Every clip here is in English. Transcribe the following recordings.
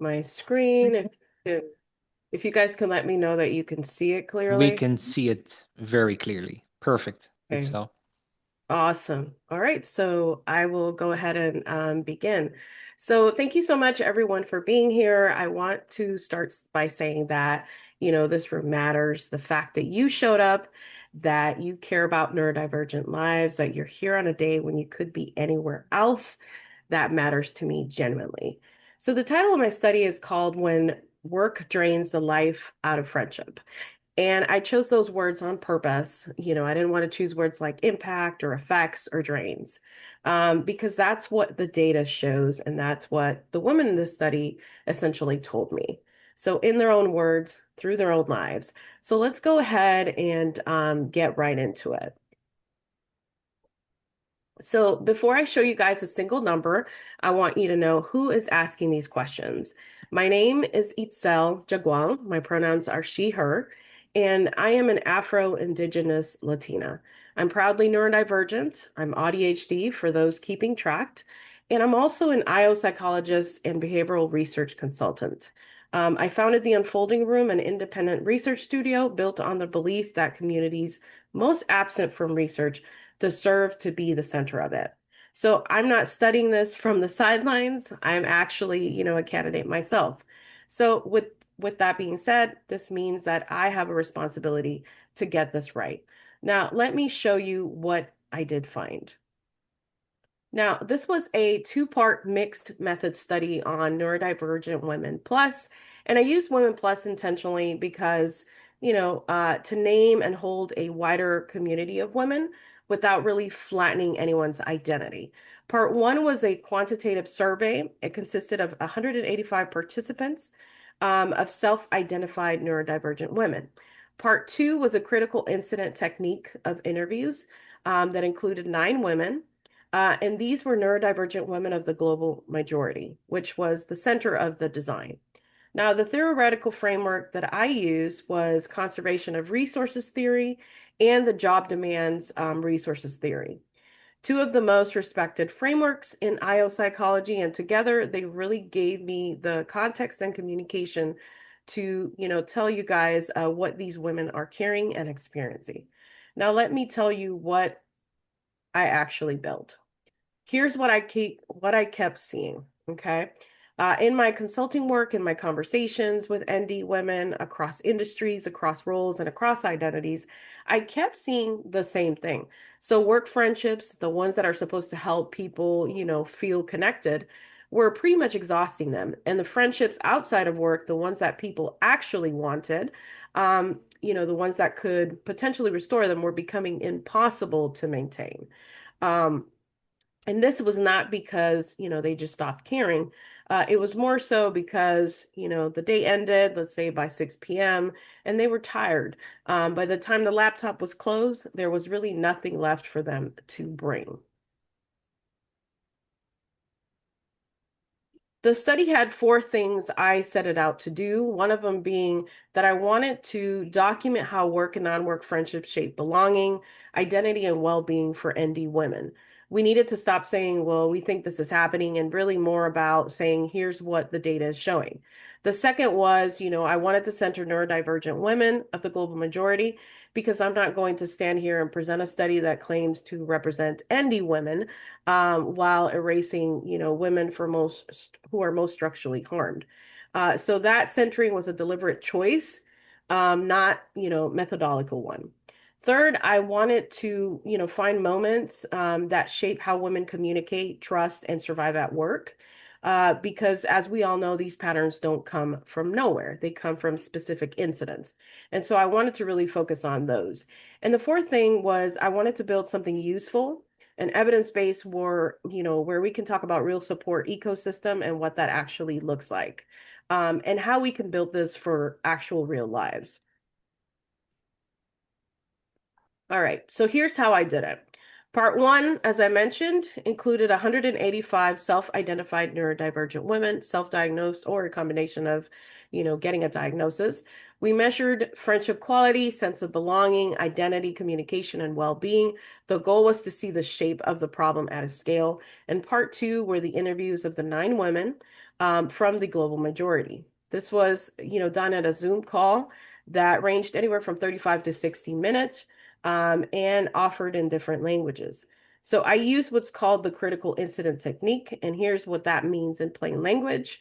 my screen. If you guys can let me know that you can see it We clearly. can see it very clearly. Perfect, Okay, Itzel. awesome. All right, so I will go ahead and begin. So thank you so much, everyone, for being here. I want to start by saying that, this room matters. The fact that you showed up, that you care about neurodivergent lives, that you're here on a day when you could be anywhere else, that matters to me genuinely. So the title of my study is called When Work Drains the Life Out of Friendship. And I chose those words on purpose. I didn't want to choose words like impact or effects or drains, because that's what the data shows. And that's what the women in this study essentially told me. So, in their own words, through their own lives. So, let's go ahead and get right into it. So, before I show you guys a single number, I want you to know who is asking these questions. My name is Itzel Yagual. My pronouns are she, her, and I am an Afro-Indigenous Latina. I'm proudly neurodivergent. I'm ADHD for those keeping track, and I'm also an IO psychologist and behavioral research consultant. I founded the Unfolding Room, an independent research studio built on the belief that communities most absent from research deserve to be the center of it. So I'm not studying this from the sidelines. I'm actually, a candidate myself. So with that being said, this means that I have a responsibility to get this right. Now, let me show you what I did find. Now, this was a two-part mixed method study on neurodivergent women plus, and I use women plus intentionally because, to name and hold a wider community of women without really flattening anyone's identity. Part one was a quantitative survey. It consisted of 185 participants of self-identified neurodivergent women. Part two was a critical incident technique of interviews that included 9 women. And these were neurodivergent women of the global majority, which was the center of the design. Now, the theoretical framework that I used was conservation of resources theory and the job demands resources theory. Two of the most respected frameworks in IO psychology, and together they really gave me the context and communication to, tell you guys what these women are carrying and experiencing. Now, let me tell you what I actually built. Here's what I kept seeing. Okay. In my consulting work, in my conversations with ND women across industries, across roles, and across identities, I kept seeing the same thing. So work friendships, the ones that are supposed to help people, feel connected, were pretty much exhausting them. And the friendships outside of work, the ones that people actually wanted, the ones that could potentially restore them, were becoming impossible to maintain. Um, and this was not because, they just stopped caring. It was more so because, the day ended, let's say by 6 p.m., and they were tired. By the time the laptop was closed, there was really nothing left for them to bring. The study had 4 things I set it out to do. One of them being that I wanted to document how work and non-work friendships shape belonging, identity, and well-being for ND women. We needed to stop saying, well, we think this is happening, and really more about saying, here's what the data is showing. The second was, I wanted to center neurodivergent women of the global majority because I'm not going to stand here and present a study that claims to represent ND women while erasing, women for most who are most structurally harmed. So that centering was a deliberate choice, not, methodological one. Third, I wanted to, find moments that shape how women communicate, trust, and survive at work. Because as we all know, these patterns don't come from nowhere. They come from specific incidents. And so I wanted to really focus on those. And the fourth thing was I wanted to build something useful and evidence-based where we can talk about real support ecosystem and what that actually looks like, and how we can build this for actual real lives. All right, so here's how I did it. Part one, as I mentioned, included 185 self-identified neurodivergent women, self-diagnosed or a combination of, getting a diagnosis. We measured friendship quality, sense of belonging, identity, communication, and well-being. The goal was to see the shape of the problem at a scale. And part two were the interviews of the 9 women. from the global majority. This was, done at a Zoom call that ranged anywhere from 35 to 60 minutes, and offered in different languages. So I use what's called the critical incident technique, and here's what that means in plain language.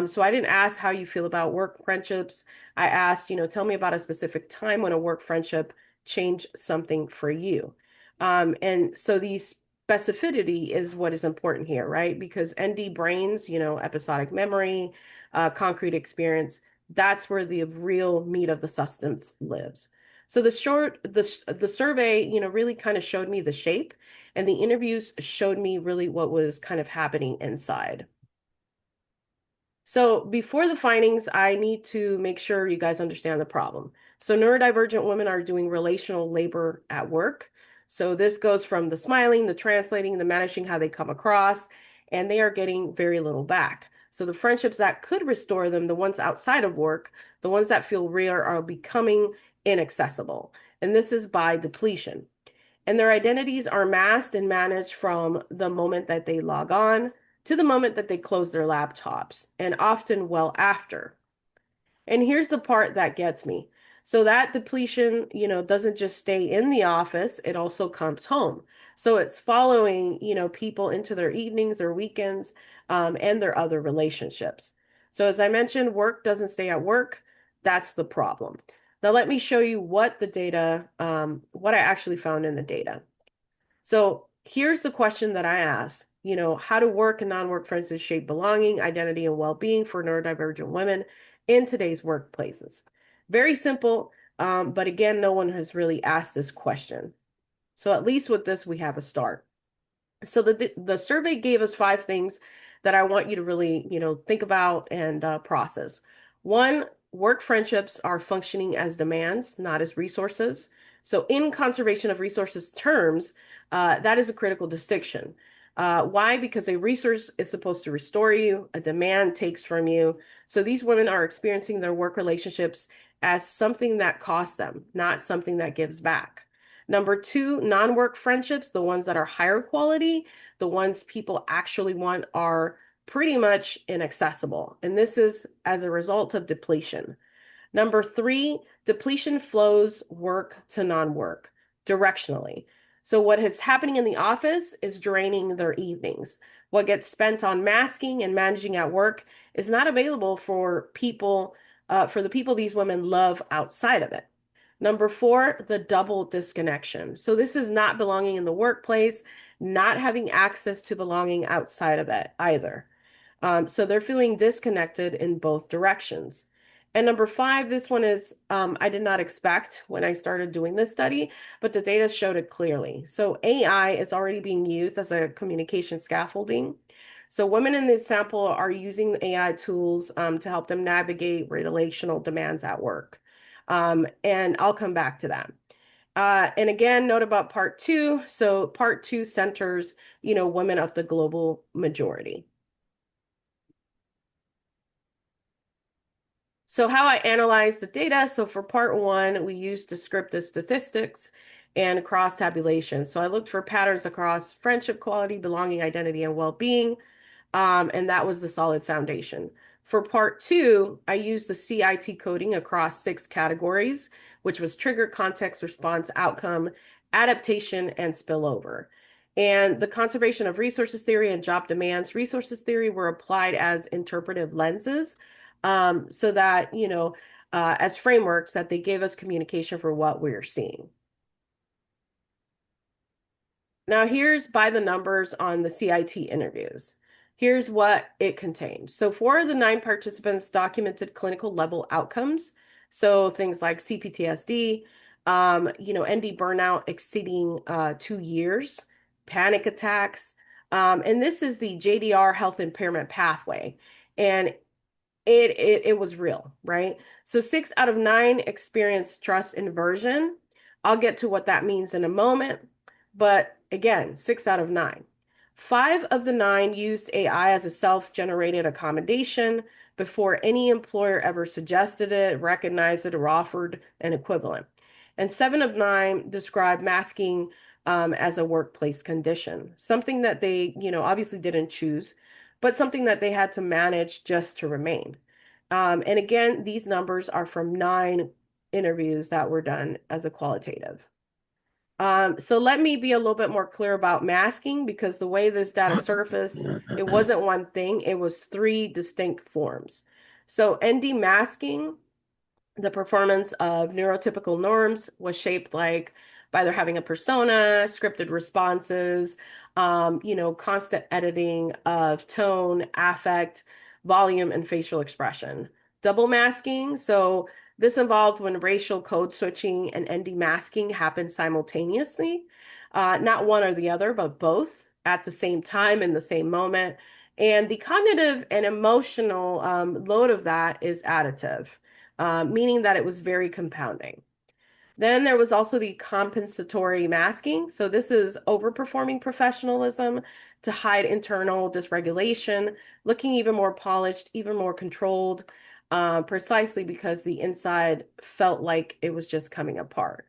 So I didn't ask how you feel about work friendships. I asked, tell me about a specific time when a work friendship changed something for you. And so the specificity is what is important here, right? Because ND brains, episodic memory, concrete experience, that's where the real meat of the substance lives. So the survey, really kind of showed me the shape, and the interviews showed me really what was kind of happening inside. So before the findings, I need to make sure you guys understand the problem. So neurodivergent women are doing relational labor at work. So this goes from the smiling, the translating, the managing how they come across, and they are getting very little back. So the friendships that could restore them, the ones outside of work, the ones that feel real, are becoming inaccessible. And this is by depletion. And their identities are masked and managed from the moment that they log on to the moment that they close their laptops, and often well after. And here's the part that gets me. So that depletion, doesn't just stay in the office, it also comes home. So it's following, people into their evenings or weekends, and their other relationships. So as I mentioned, work doesn't stay at work. That's the problem. Now let me show you what the data, what I actually found in the data. So here's the question that I asked, how do work and non-work friendships shape belonging, identity, and well-being for neurodivergent women in today's workplaces? Very simple, but again, no one has really asked this question. So at least with this, we have a start. So the survey gave us 5 things that I want you to really, think about and process. One, work friendships are functioning as demands, not as resources. So in conservation of resources terms, that is a critical distinction. Why? Because a resource is supposed to restore you, a demand takes from you. So these women are experiencing their work relationships as something that costs them, not something that gives back. Number 2, non-work friendships, the ones that are higher quality, the ones people actually want, are pretty much inaccessible. And this is as a result of depletion. Number 3, depletion flows work to non-work directionally. So what is happening in the office is draining their evenings. What gets spent on masking and managing at work is not available for the people these women love outside of it. Number 4, the double disconnection. So this is not belonging in the workplace, not having access to belonging outside of it either. So they're feeling disconnected in both directions. And number 5, this one is, I did not expect when I started doing this study, but the data showed it clearly. So AI is already being used as a communication scaffolding. So women in this sample are using AI tools to help them navigate relational demands at work. And I'll come back to that. And again, note about part 2. So part 2 centers, women of the global majority. So how I analyze the data. So for part 1, we used descriptive statistics and cross tabulation. So I looked for patterns across friendship quality, belonging, identity, and well-being. And that was the solid foundation. For part 2, I used the CIT coding across 6 categories, which was trigger, context, response, outcome, adaptation, and spillover. And the conservation of resources theory and job demands resources theory were applied as interpretive lenses, so that, as frameworks that they gave us communication for what we're seeing. Now here's by the numbers on the CIT interviews. Here's what it contained. So 4 of the 9 participants documented clinical level outcomes. So things like CPTSD, ND burnout exceeding 2 years, panic attacks. And this is the JDR health impairment pathway. And it was real, right? So 6 out of 9 experienced trust inversion. I'll get to what that means in a moment. But again, 6 out of 9. 5 of the 9 used AI as a self-generated accommodation before any employer ever suggested it, recognized it, or offered an equivalent. And 7 of 9 described masking as a workplace condition, something that they, obviously didn't choose, but something that they had to manage just to remain. And again, these numbers are from 9 interviews that were done as a qualitative. So let me be a little bit more clear about masking, because the way this data surfaced, it wasn't one thing, it was 3 distinct forms. So ND masking, the performance of neurotypical norms was shaped like by their having a persona, scripted responses, constant editing of tone, affect, volume, and facial expression. Double masking, so this involved when racial code switching and ND masking happened simultaneously, not one or the other, but both at the same time in the same moment. And the cognitive and emotional load of that is additive, meaning that it was very compounding. Then there was also the compensatory masking. So this is overperforming professionalism to hide internal dysregulation, looking even more polished, even more controlled, precisely because the inside felt like it was just coming apart.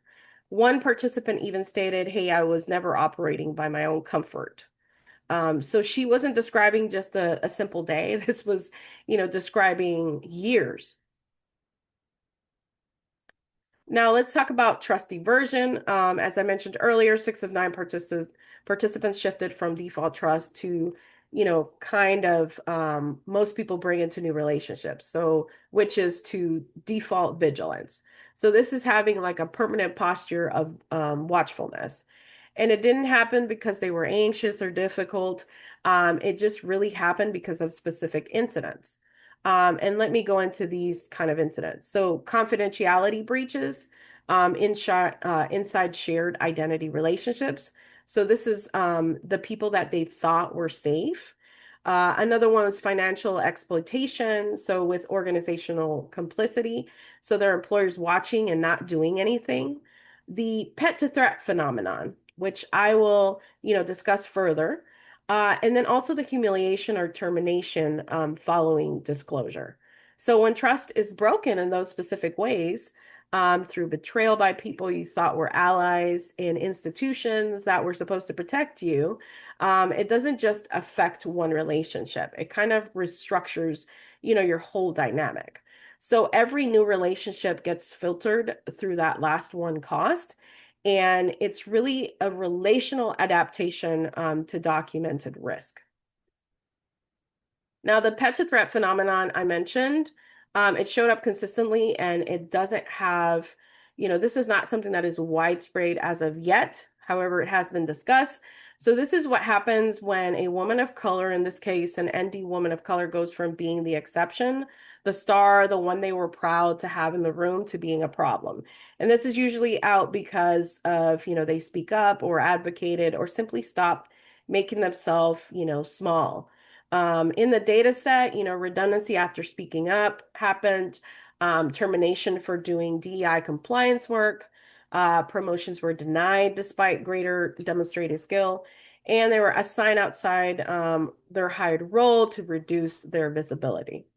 One participant even stated, "Hey, I was never operating by my own comfort." So she wasn't describing just a simple day. This was, describing years. Now let's talk about trust diversion. As I mentioned earlier, 6 of 9 participants shifted from default trust to, kind of most people bring into new relationships. So, which is to default vigilance. So this is having like a permanent posture of watchfulness. And it didn't happen because they were anxious or difficult. It just really happened because of specific incidents. And let me go into these kind of incidents. So confidentiality breaches, inside shared identity relationships. So this is the people that they thought were safe. Another one was financial exploitation. So with organizational complicity. So their employers watching and not doing anything. The pet to threat phenomenon, which I will, discuss further. And then also the humiliation or termination following disclosure. So when trust is broken in those specific ways, through betrayal by people you thought were allies in institutions that were supposed to protect you, it doesn't just affect one relationship. It kind of restructures, your whole dynamic. So every new relationship gets filtered through that last one cost. And it's really a relational adaptation to documented risk. Now, the pet to threat phenomenon I mentioned, it showed up consistently and it doesn't have, this is not something that is widespread as of yet. However, it has been discussed. So this is what happens when a woman of color, in this case, an ND woman of color, goes from being the exception, the star, the one they were proud to have in the room, to being a problem. And this is usually out because of, they speak up or advocated or simply stop making themselves, small. In the data set, redundancy after speaking up happened, termination for doing DEI compliance work, promotions were denied despite greater demonstrated skill, and they were assigned outside their hired role to reduce their visibility.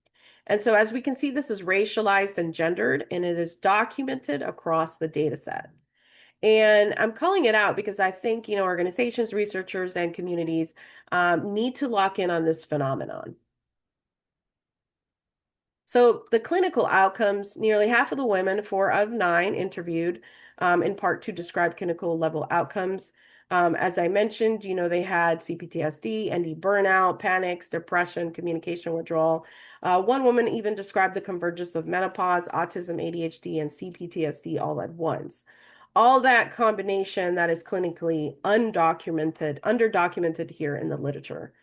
And so as we can see, this is racialized and gendered, and it is documented across the data set. And I'm calling it out because I think, organizations, researchers, and communities need to lock in on this phenomenon. So the clinical outcomes, nearly half of the women, 4 of 9 interviewed, in part to describe clinical level outcomes. As I mentioned, they had CPTSD, ND burnout, panics, depression, communication withdrawal. One woman even described the convergence of menopause, autism, ADHD, and CPTSD all at once. All that combination that is clinically undocumented, underdocumented here in the literature.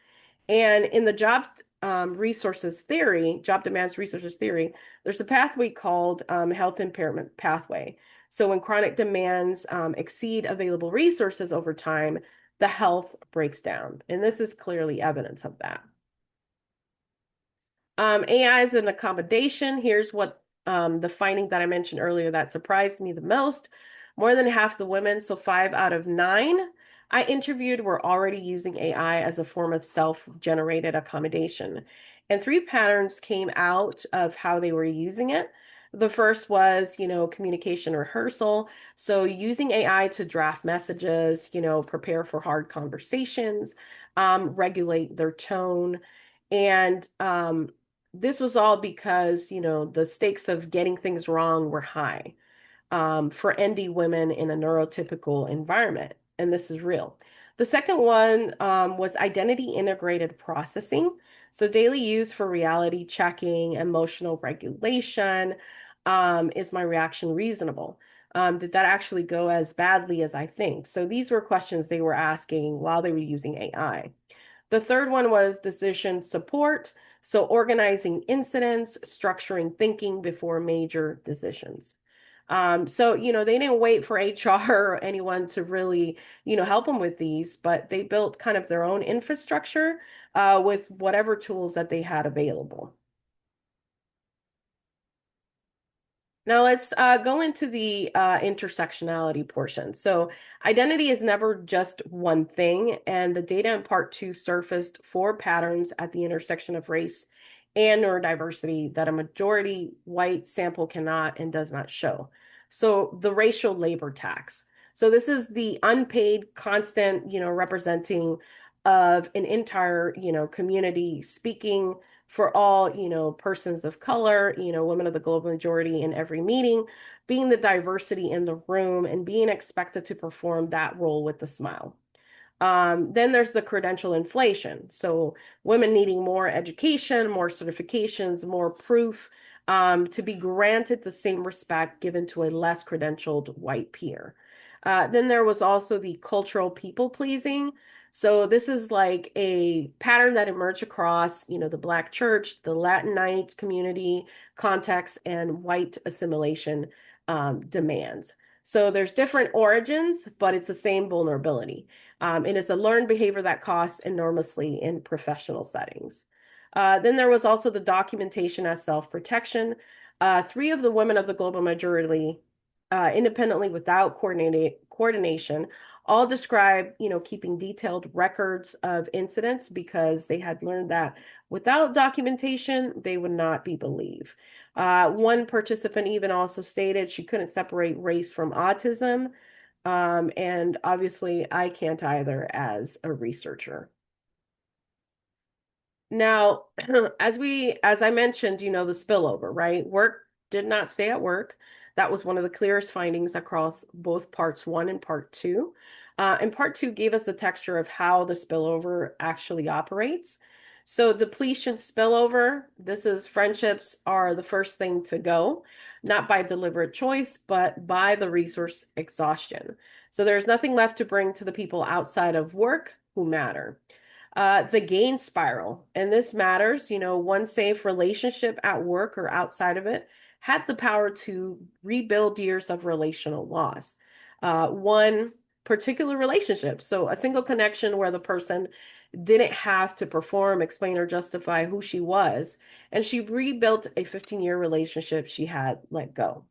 And in the job demands resources theory, there's a pathway called health impairment pathway. So when chronic demands exceed available resources over time, the health breaks down. And this is clearly evidence of that. AI is an accommodation. Here's what the finding that I mentioned earlier that surprised me the most. More than half the women, so 5 out of 9, I interviewed were already using AI as a form of self-generated accommodation. And 3 patterns came out of how they were using it. The first was, communication rehearsal. So using AI to draft messages, prepare for hard conversations, regulate their tone. And this was all because, the stakes of getting things wrong were high for ND women in a neurotypical environment. And this is real. The second one was identity integrated processing. So, daily use for reality checking, emotional regulation. Is my reaction reasonable? Did that actually go as badly as I think? So, these were questions they were asking while they were using AI. The third one was decision support. So organizing incidents, structuring thinking before major decisions. So, they didn't wait for HR or anyone to really, help them with these, but they built kind of their own infrastructure with whatever tools that they had available. Now let's go into the intersectionality portion. So identity is never just one thing, and the data in part two surfaced four patterns at the intersection of race and neurodiversity that a majority white sample cannot and does not show. So the racial labor tax. So this is the unpaid, constant, representing of an entire, community speaking for all, persons of color, women of the global majority in every meeting, being the diversity in the room and being expected to perform that role with a smile. Then there's the credential inflation. So women needing more education, more certifications, more proof to be granted the same respect given to a less credentialed white peer. Then there was also the cultural people pleasing. So this is like a pattern that emerged across, the Black church, the Latinite community context, and white assimilation demands. So there's different origins, but it's the same vulnerability. And it's a learned behavior that costs enormously in professional settings. Then there was also the documentation as self-protection. Three of the women of the global majority, independently without coordination, all describe, keeping detailed records of incidents because they had learned that without documentation, they would not be believed. One participant even also stated she couldn't separate race from autism. And obviously, I can't either as a researcher. Now, as I mentioned, the spillover, right? Work did not stay at work. That was one of the clearest findings across both parts one and part two. And part two gave us the texture of how the spillover actually operates. So depletion spillover, this is friendships are the first thing to go, not by deliberate choice, but by the resource exhaustion. So there's nothing left to bring to the people outside of work who matter. The gain spiral, and this matters, one safe relationship at work or outside of it had the power to rebuild years of relational loss. One particular relationship, so a single connection where the person didn't have to perform, explain, or justify who she was, and she rebuilt a 15-year relationship she had let go.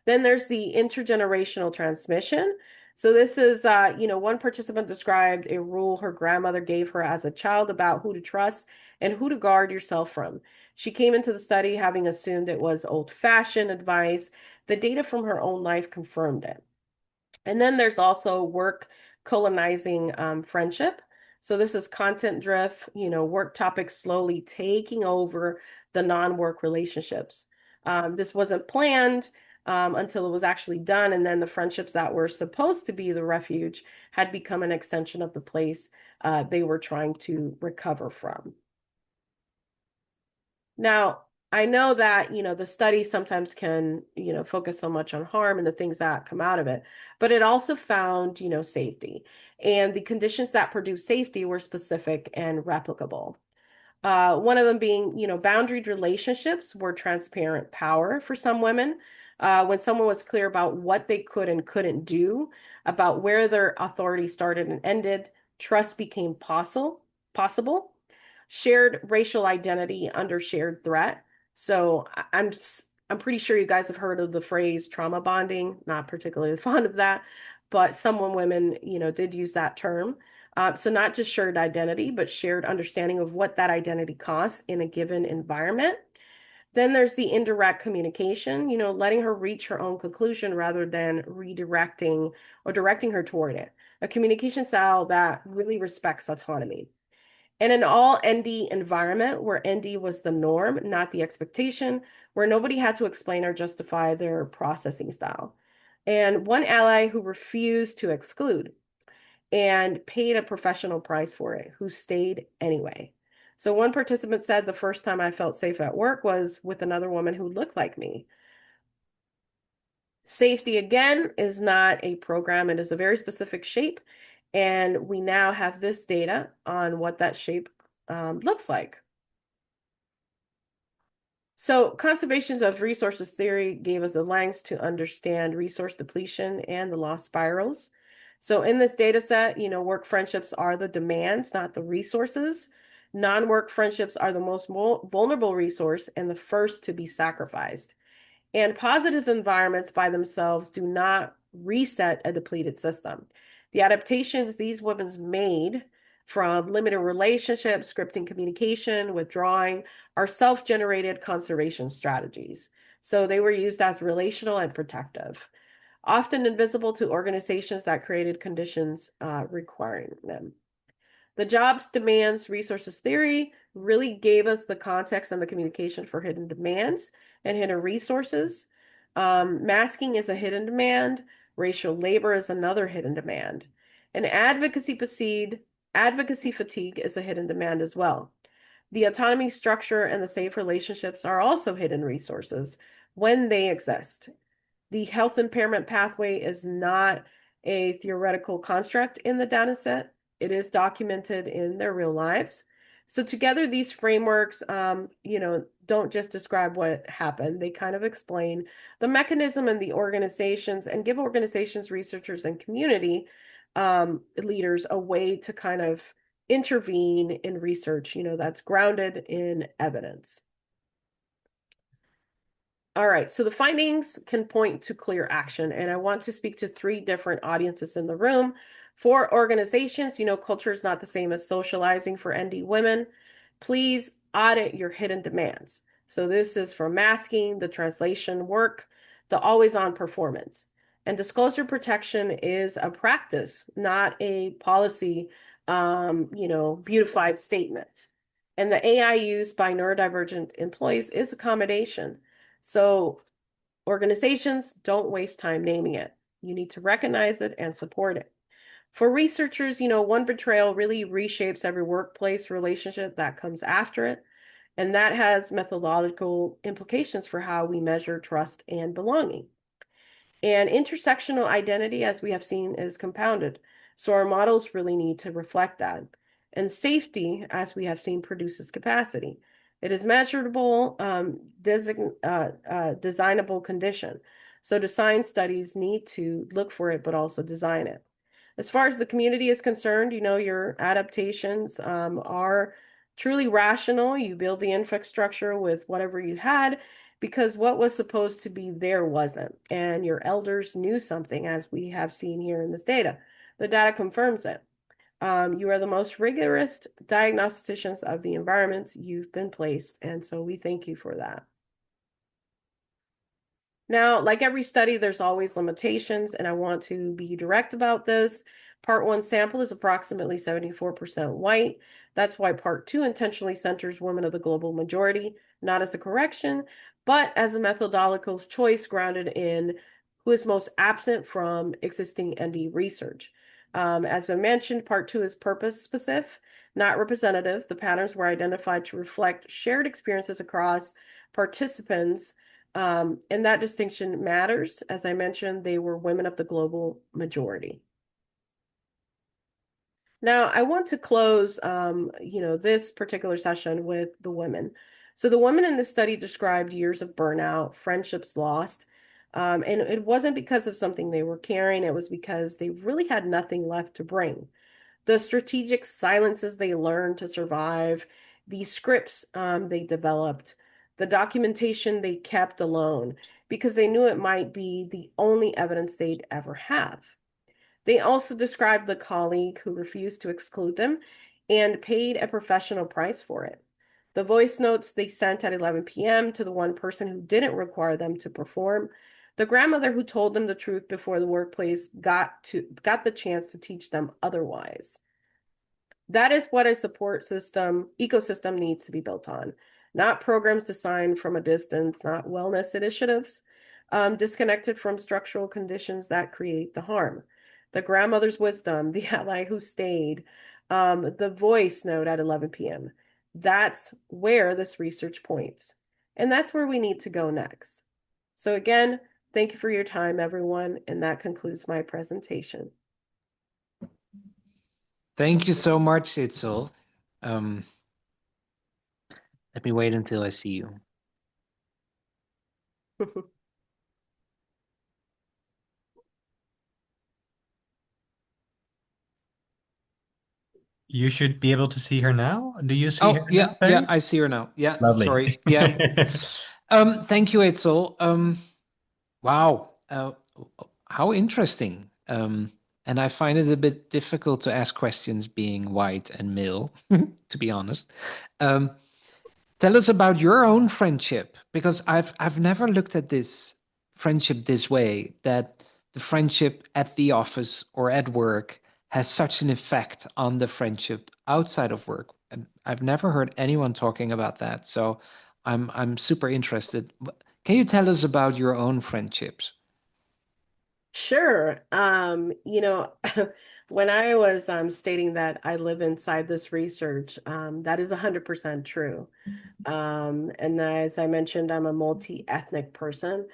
Then there's the intergenerational transmission. So this is, one participant described a rule her grandmother gave her as a child about who to trust and who to guard yourself from. She came into the study having assumed it was old-fashioned advice. The data from her own life confirmed it. And then there's also work colonizing friendship. So this is content drift, work topics slowly taking over the non-work relationships. This wasn't planned until it was actually done. And then the friendships that were supposed to be the refuge had become an extension of the place they were trying to recover from. Now, I know that, the studies sometimes can, focus so much on harm and the things that come out of it, but it also found, safety. And the conditions that produce safety were specific and replicable. One of them being, boundaried relationships were transparent power for some women. When someone was clear about what they could and couldn't do, about where their authority started and ended, trust became possible. Shared racial identity under shared threat. So I'm pretty sure you guys have heard of the phrase trauma bonding. Not particularly fond of that, but some women, did use that term. So not just shared identity, but shared understanding of what that identity costs in a given environment. Then there's the indirect communication, letting her reach her own conclusion rather than redirecting or directing her toward it. A communication style that really respects autonomy. And an all ND environment where ND was the norm, not the expectation, where nobody had to explain or justify their processing style. And one ally who refused to exclude and paid a professional price for it, who stayed anyway. So one participant said, the first time I felt safe at work was with another woman who looked like me. Safety, again, is not a program. It is a very specific shape. And we now have this data on what that shape looks like. So conservation of resources theory gave us a lens to understand resource depletion and the loss spirals. So in this data set, work friendships are the demands, not the resources. Non-work friendships are the most vulnerable resource and the first to be sacrificed. And positive environments by themselves do not reset a depleted system. The adaptations these women made from limited relationships, scripting communication, withdrawing, are self-generated conservation strategies. So they were used as relational and protective, often invisible to organizations that created conditions requiring them. The jobs demands resources theory really gave us the context and the communication for hidden demands and hidden resources. Masking is a hidden demand. Racial labor is another hidden demand. And advocacy fatigue is a hidden demand as well. The autonomy structure and the safe relationships are also hidden resources when they exist. The health impairment pathway is not a theoretical construct in the data set. It is documented in their real lives. So together, these frameworks, don't just describe what happened. They kind of explain the mechanism and the organizations and give organizations, researchers, and community leaders a way to kind of intervene in research, that's grounded in evidence. All right, so the findings can point to clear action, and I want to speak to 3 different audiences in the room. For organizations, culture is not the same as socializing for ND women. Please audit your hidden demands. So this is for masking, the translation work, the always-on performance. And disclosure protection is a practice, not a policy, beautified statement. And the AI used by neurodivergent employees is accommodation. So organizations, don't waste time naming it. You need to recognize it and support it. For researchers, one betrayal really reshapes every workplace relationship that comes after it. And that has methodological implications for how we measure trust and belonging. And intersectional identity, as we have seen, is compounded. So our models really need to reflect that. And safety, as we have seen, produces capacity. It is measurable, designable condition. So design studies need to look for it, but also design it. As far as the community is concerned, your adaptations are truly rational. You build the infrastructure with whatever you had, because what was supposed to be there wasn't. And your elders knew something, as we have seen here in this data. The data confirms it. You are the most rigorous diagnosticians of the environments you've been placed, and so we thank you for that. Now, like every study, there's always limitations, and I want to be direct about this. Part 1 sample is approximately 74% white. That's why Part 2 intentionally centers women of the global majority, not as a correction, but as a methodological choice grounded in who is most absent from existing ND research. As I mentioned, Part 2 is purpose specific, not representative. The patterns were identified to reflect shared experiences across participants. And that distinction matters. As I mentioned, they were women of the global majority. Now, I want to close, this particular session with the women. So the women in this study described years of burnout, friendships lost, and it wasn't because of something they were carrying. It was because they really had nothing left to bring. The strategic silences they learned to survive, the scripts they developed, the documentation they kept alone, because they knew it might be the only evidence they'd ever have. They also described the colleague who refused to exclude them and paid a professional price for it. The voice notes they sent at 11 p.m. to the one person who didn't require them to perform, the grandmother who told them the truth before the workplace got the chance to teach them otherwise. That is what a support system, ecosystem needs to be built on, not programs designed from a distance, not wellness initiatives, disconnected from structural conditions that create the harm. The grandmother's wisdom, the ally who stayed, the voice note at 11 p.m. That's where this research points. And that's where we need to go next. So again, thank you for your time, everyone. And that concludes my presentation. Thank you so much, Itzel. Um, Let me wait until I see you. You should be able to see her now. Do you see her Oh, now, yeah, Perry? I see her now. Yeah, Lovely. sorry. Yeah. Thank you, Itzel. Wow. How interesting. And I find it a bit difficult to ask questions being white and male, to be honest. Um, Tell us about your own friendship, because I've never looked at this friendship this way, that the friendship at the office or at work has such an effect on the friendship outside of work. And I've never heard anyone talking about that. So I'm super interested. Can you tell us about your own friendships? Sure. When I was stating that I live inside this research, that is 100% true. And as I mentioned, I'm a multi-ethnic person.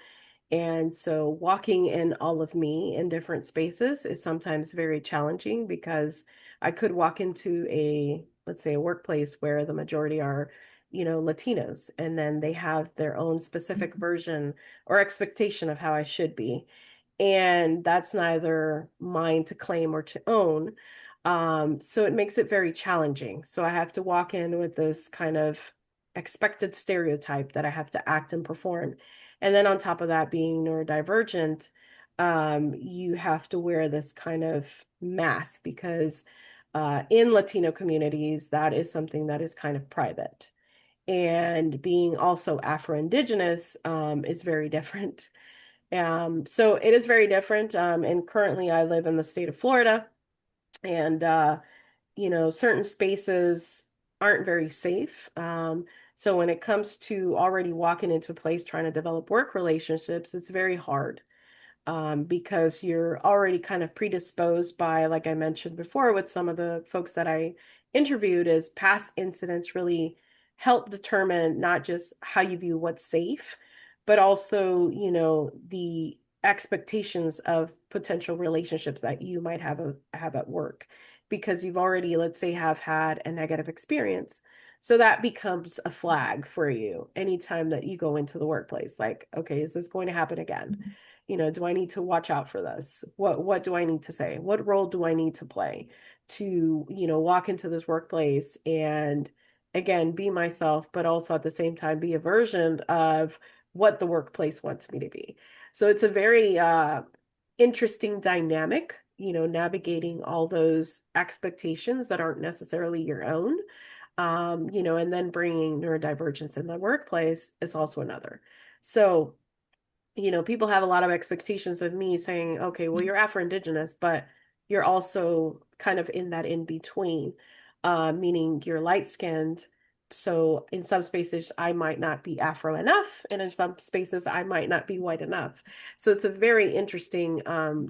And so walking in all of me in different spaces is sometimes very challenging because I could walk into let's say, a workplace where the majority are, Latinos, and then they have their own specific version or expectation of how I should be. And that's neither mine to claim or to own. So it makes it very challenging. So I have to walk in with this kind of expected stereotype that I have to act and perform. And then on top of that, being neurodivergent, you have to wear this kind of mask because in Latino communities, that is something that is kind of private. And being also Afro-Indigenous is very different. So it is very different. And currently I live in the state of Florida, and certain spaces aren't very safe. So when it comes to already walking into a place trying to develop work relationships, it's very hard because you're already kind of predisposed by, like I mentioned before, with some of the folks that I interviewed, is past incidents really help determine not just how you view what's safe, but also, the expectations of potential relationships that you might have at work because you've already, let's say, have had a negative experience. So that becomes a flag for you anytime that you go into the workplace. Like, okay, is this going to happen again? Do I need to watch out for this? What do I need to say? What role do I need to play to, walk into this workplace and again be myself, but also at the same time be a version of what the workplace wants me to be. So it's a very interesting dynamic, navigating all those expectations that aren't necessarily your own. And then bringing neurodivergence in the workplace is also another. So people have a lot of expectations of me saying, okay, well, you're Afro-Indigenous, but you're also kind of in that in between, meaning you're light-skinned. So in some spaces, I might not be Afro enough, and in some spaces, I might not be white enough. So it's a very interesting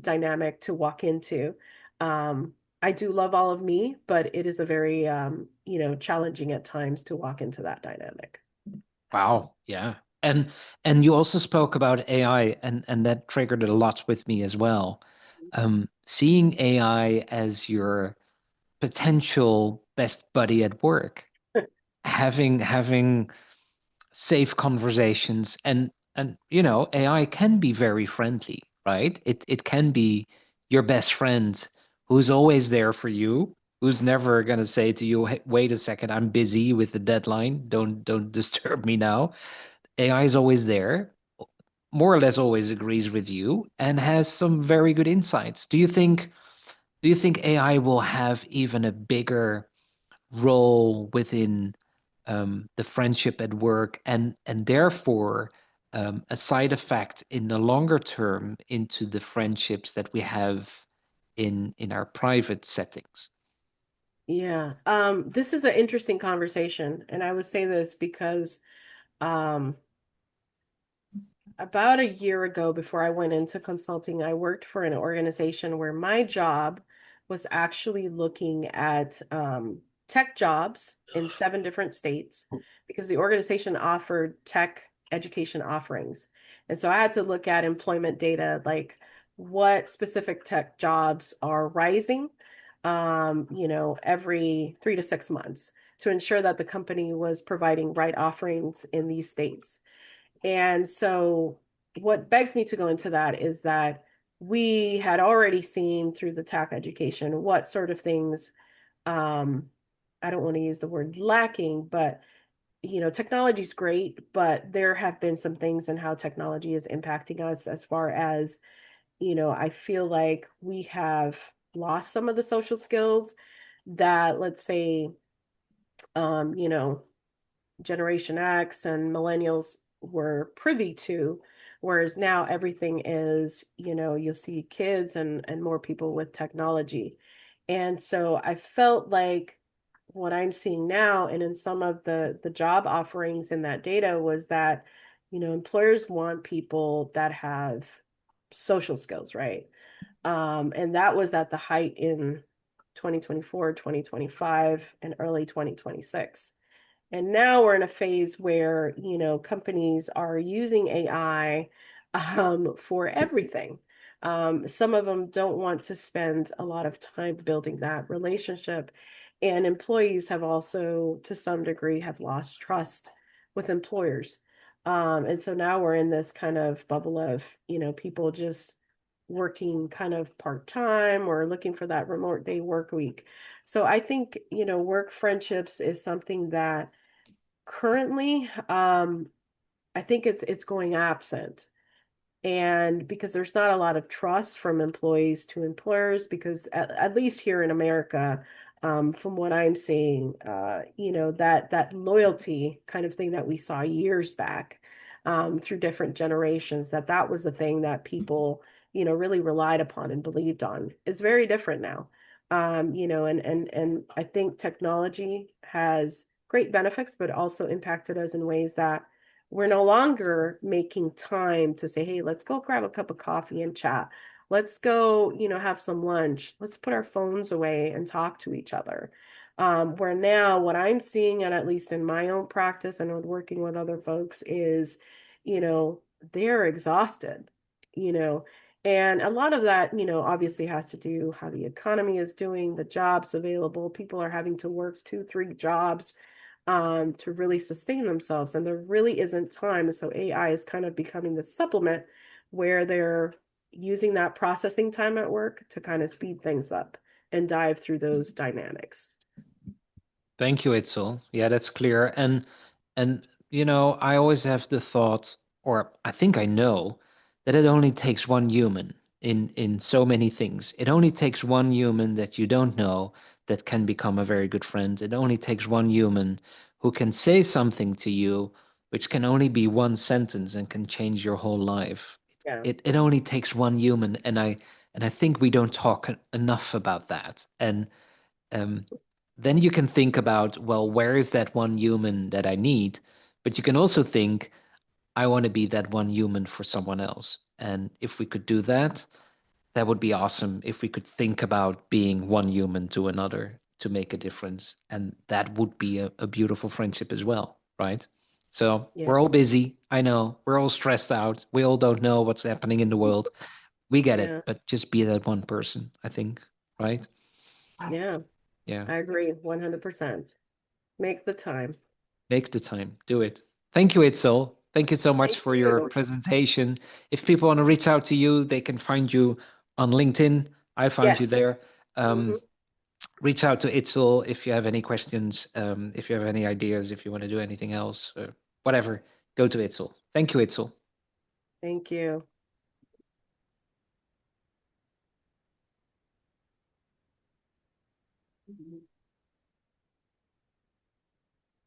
dynamic to walk into. I do love all of me, but it is a very, challenging at times to walk into that dynamic. Wow, yeah. And you also spoke about AI, and that triggered a lot with me as well. Seeing AI as your potential best buddy at work, having safe conversations, and AI can be very friendly, right? It can be your best friend who's always there for you, who's never gonna say to you, "Hey, wait a second, I'm busy with the deadline. Don't disturb me now." AI is always there, more or less always agrees with you, and has some very good insights. Do you think AI will have even a bigger role within the friendship at work, and therefore a side effect in the longer term into the friendships that we have in our private settings? Yeah. This is an interesting conversation, and I would say this because um about a year ago, before I went into consulting, I worked for an organization where my job was actually looking at tech jobs in 7 different states because the organization offered tech education offerings. And so I had to look at employment data, like what specific tech jobs are rising, every 3 to 6 months to ensure that the company was providing right offerings in these states. And so, what begs me to go into that is that we had already seen through the TAC education what sort of things, um, I don't want to use the word lacking, but technology is great, but there have been some things in how technology is impacting us as far as, I feel like we have lost some of the social skills that, let's say, um, you know, Generation X and millennials were privy to, whereas now everything is, you'll see kids and more people with technology. And so I felt like what I'm seeing now and in some of the job offerings in that data was that, employers want people that have social skills, right? And that was at the height in 2024, 2025, and early 2026. And now we're in a phase where, companies are using AI for everything. Some of them don't want to spend a lot of time building that relationship. And employees have also, to some degree, have lost trust with employers. And so now we're in this kind of bubble of, people just working kind of part-time or looking for that remote day work week. So I think, work friendships is something that currently, I think it's going absent. And because there's not a lot of trust from employees to employers, because at least here in America, from what I'm seeing, that loyalty kind of thing that we saw years back, through different generations, that was the thing that people, really relied upon and believed on, is very different now. And I think technology has great benefits, but also impacted us in ways that we're no longer making time to say, hey, let's go grab a cup of coffee and chat. Let's go, have some lunch. Let's put our phones away and talk to each other. Where now what I'm seeing, and at least in my own practice and with working with other folks, is, you know, they're exhausted, you know, and a lot of that, obviously has to do how the economy is doing, the jobs available. People are having to work 2, 3 jobs to really sustain themselves. And there really isn't time. So AI is kind of becoming the supplement where they're using that processing time at work to kind of speed things up and dive through those dynamics. Thank you, Itzel. Yeah, that's clear. And I always have the thought, or I think I know, that it only takes one human in so many things. It only takes one human that you don't know that can become a very good friend. It only takes one human who can say something to you, which can only be one sentence and can change your whole life. Yeah. It only takes one human, and I think we don't talk enough about that. And um, then you can think about, well, where is that one human that I need? But you can also think, I want to be that one human for someone else. And if we could do that, that would be awesome. If we could think about being one human to another to make a difference. And that would be a beautiful friendship as well, right? So Yeah. we're all busy. I know. We're all stressed out. We all don't know what's happening in the world. We get Yeah. it, but just be that one person, I think, right? Yeah. Yeah. I agree 100%. Make the time. Make the time. Do it. Thank you, Itzel. Thank you so much Thank for your you. presentation. If people want to reach out to you, they can find you on LinkedIn. I found you Yes. there. Hmm. Reach out to Itzel if you have any questions, if you have any ideas, if you want to do anything else, whatever. Go to Itzel. Thank you, Itzel. Thank you.